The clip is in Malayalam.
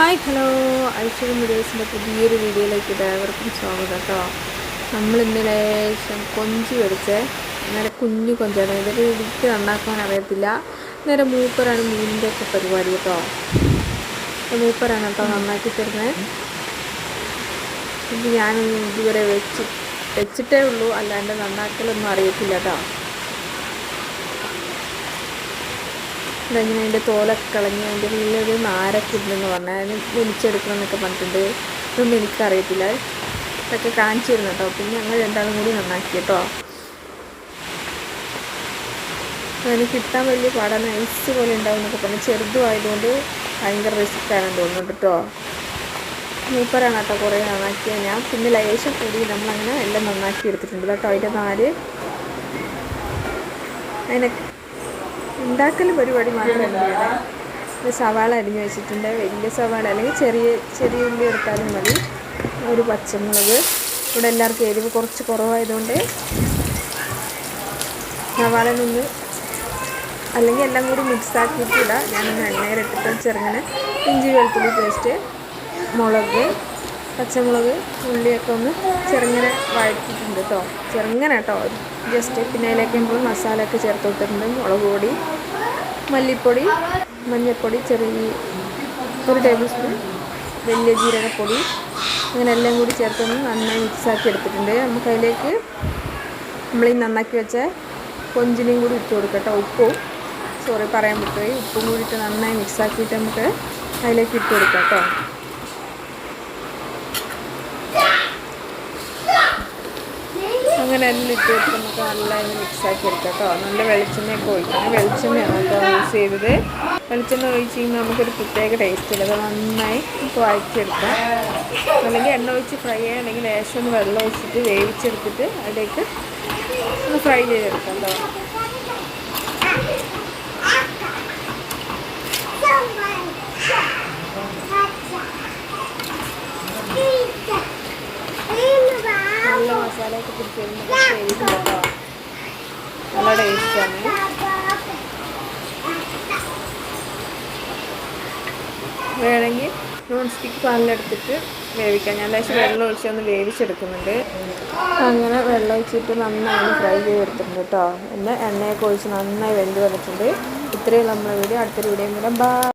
ഹായ് ഹലോ ഐശ്വര്യം വീഡിയോസിൻ്റെ പുതിയൊരു വീഡിയോയിലേക്ക് എല്ലാവർക്കും സ്വാഗതം കേട്ടോ. നമ്മളിന്ന് ലേശം കൊഞ്ച് മേടിച്ചേ. നേരെ കുഞ്ഞു കൊഞ്ചാണ്. ഇതൊക്കെ ഇടിക്ക് നന്നാക്കാൻ അറിയത്തില്ല. നേരെ മൂപ്പറാണ് മീനിൻ്റെ ഒക്കെ പരിപാടി കേട്ടോ. മൂപ്പറാണ് കേട്ടോ നന്നാക്കി തരുന്നത്. ഇത് ഞാനൊന്നും ഇതുവരെ വെച്ചിട്ടേ ഉള്ളൂ, അല്ലാണ്ട് നന്നാക്കലൊന്നും അറിയത്തില്ല കേട്ടോ. ഇതെങ്ങനെ അതിൻ്റെ തോലൊക്കെ കളഞ്ഞ് അതിൻ്റെ ഉള്ളിലൊരു നാരൊക്കെ ഉണ്ടെന്ന് പറഞ്ഞാൽ അതിന് പൊലിച്ചെടുക്കണം എന്നൊക്കെ പറഞ്ഞിട്ടുണ്ട്. ഇതൊന്നും എനിക്കറിയത്തില്ല. ഇതൊക്കെ കാണിച്ചു തരുന്നു കേട്ടോ. പിന്നെ ഞങ്ങൾ രണ്ടാളും കൂടി നന്നാക്കി കേട്ടോ. അതിന് കിട്ടാൻ വലിയ പാടാണ്. ഐസ് പോലെ ഉണ്ടാവും എന്നൊക്കെ പറഞ്ഞു. ചെറുതും ആയതുകൊണ്ട് ഭയങ്കര റിസ്ക്കാണെന്ന് തോന്നുന്നുണ്ട് കേട്ടോ. മൂപ്പറാണ് കേട്ടോ കുറേ നന്നാക്കിയാൽ. ഞാൻ പിന്നെ ലേശം കൂടി നമ്മളങ്ങനെ എല്ലാം നന്നാക്കി എടുത്തിട്ടുണ്ട് കേട്ടോ. അതിൻ്റെ നാല് അതിനൊക്കെ ഉണ്ടാക്കൽ പരിപാടി മാത്രമല്ല. ഒരു സവാള അരിഞ്ഞ് വെച്ചിട്ടുണ്ട്. വലിയ സവാള അല്ലെങ്കിൽ ചെറിയ ഉള്ളി എടുത്താലും മതി. ഒരു പച്ചമുളക്. ഇവിടെ എല്ലാവർക്കും എരിവ് കുറച്ച് കുറവായതുകൊണ്ട് സവാള നിന്ന് അല്ലെങ്കിൽ എല്ലാം കൂടി മിക്സാക്കിയിട്ട് ഇടാം. ഞാനൊന്ന് എണ്ണയിലിട്ടിട്ട് ചെറുങ്ങനെ ഇഞ്ചി വെളുത്തുള്ളി പേസ്റ്റ്, മുളക്, പച്ചമുളക്, ഉള്ളിയൊക്കെ ഒന്ന് ചെറുങ്ങനെ വഴറ്റിയിട്ടുണ്ട് കേട്ടോ. ചെറുങ്ങനെ കേട്ടോ, ജസ്റ്റ്. പിന്നെ അതിലേക്ക് നമ്മൾ മസാലയൊക്കെ ചേർത്ത് കൊടുത്തിട്ടുണ്ട്. മുളക് പൊടി, മല്ലിപ്പൊടി, മഞ്ഞൾപ്പൊടി, ഒരു ടേബിൾ സ്പൂൺ വലിയ ജീരകപ്പൊടി, അങ്ങനെ എല്ലാം കൂടി ചേർത്തൊന്ന് നന്നായി മിക്സാക്കി എടുത്തിട്ടുണ്ട്. നമുക്കതിലേക്ക് നമ്മളീ നന്നാക്കി വെച്ച കൊഞ്ചിനെയും കൂടി ഇട്ട് കൊടുക്കാം കേട്ടോ. പറയാൻ പറ്റുമോ, ഉപ്പും കൂടിയിട്ട് നന്നായി മിക്സാക്കിയിട്ട് നമുക്ക് അതിലേക്ക് ഇട്ട് കൊടുക്കാം കേട്ടോ. അങ്ങനെ എല്ലാം ഇട്ട് കൊടുത്ത് നമുക്ക് നല്ലതായി മിക്സാക്കി എടുക്കാം കേട്ടോ. നല്ല വെളിച്ചെണ്ണയൊക്കെ ഒഴിക്കണം. വെളിച്ചെണ്ണയാണ് കേട്ടോ യൂസ് ചെയ്തത്. വെളിച്ചെണ്ണ ഒഴിച്ച് കഴിഞ്ഞാൽ നമുക്കൊരു പ്രത്യേക ടേസ്റ്റ് ഇല്ല. അത് നന്നായി നമുക്ക് വഴറ്റിയെടുക്കാം. അല്ലെങ്കിൽ എണ്ണ ഒഴിച്ച് ഫ്രൈ ചെയ്യണമെങ്കിൽ ലേശം ഒന്ന് വെള്ളം ഒഴിച്ചിട്ട് വേവിച്ചെടുത്തിട്ട് അതിലേക്ക് ഒന്ന് ഫ്രൈ ചെയ്തെടുക്കാം കേട്ടോ. നല്ല മസാലയൊക്കെ പിടിച്ച് വരുമ്പോൾ ചെയ്തിട്ടുണ്ട് കേട്ടോ. നല്ല ടേസ്റ്റാണ്. വേണമെങ്കിൽ നോൺ സ്റ്റിക്ക് പാനിലെടുത്തിട്ട് വേവിക്കാം. ഞാൻ ലേശം വെള്ളം ഒഴിച്ച് ഒന്ന് വേവിച്ചെടുക്കുന്നുണ്ട്. അങ്ങനെ വെള്ളം ഒഴിച്ചിട്ട് നന്നായി ഫ്രൈ ചെയ്തെടുത്തിട്ടുണ്ട് കേട്ടോ. പിന്നെ എണ്ണയൊക്കെ ഒഴിച്ച് നന്നായി വെന്ത് വന്നിട്ടുണ്ട്. ഇത്രയും നമ്മുടെ വീഡിയോ. അടുത്തൊരു വീഡിയോ കൂടെ. ബൈ.